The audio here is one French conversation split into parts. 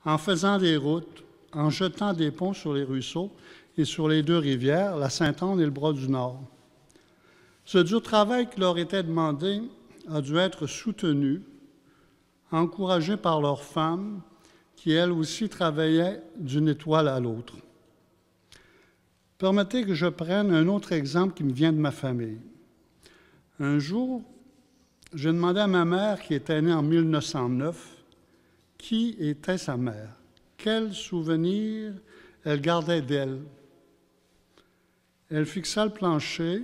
en faisant des routes, en jetant des ponts sur les ruisseaux et sur les deux rivières, la Sainte-Anne et le Bras du Nord. Ce dur travail qui leur était demandé a dû être soutenu, encouragé par leurs femmes, qui elles aussi travaillaient d'une étoile à l'autre. Permettez que je prenne un autre exemple qui me vient de ma famille. Un jour, j'ai demandé à ma mère, qui était née en 1909, qui était sa mère, quel souvenir elle gardait d'elle. Elle fixa le plancher,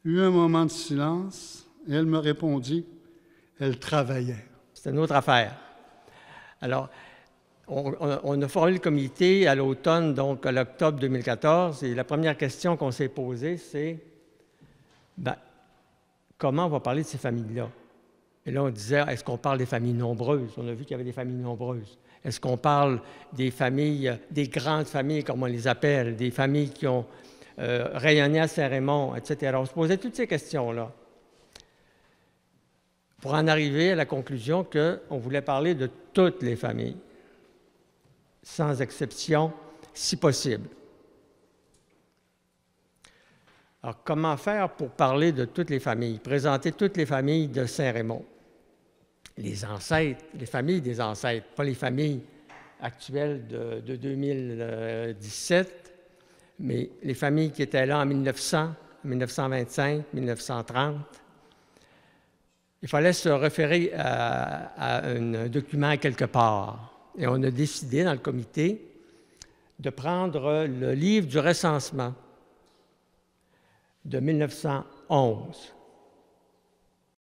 eut un moment de silence, et elle me répondit, elle travaillait. C'est une autre affaire. Alors, on a formé le comité à l'automne, donc à l'octobre 2014, et la première question qu'on s'est posée, c'est comment on va parler de ces familles-là? Et là, on disait, est-ce qu'on parle des familles nombreuses? On a vu qu'il y avait des familles nombreuses. Est-ce qu'on parle des familles, des grandes familles, comme on les appelle, des familles qui ont rayonné à Saint-Raymond, etc. On se posait toutes ces questions-là pour en arriver à la conclusion qu'on voulait parler de toutes les familles, sans exception, si possible. Alors, comment faire pour parler de toutes les familles, présenter toutes les familles de Saint-Raymond? Les ancêtres, les familles des ancêtres, pas les familles actuelles de 2017, mais les familles qui étaient là en 1900, 1925, 1930. Il fallait se référer à un document quelque part. Et on a décidé dans le comité de prendre le livre du recensement de 1911.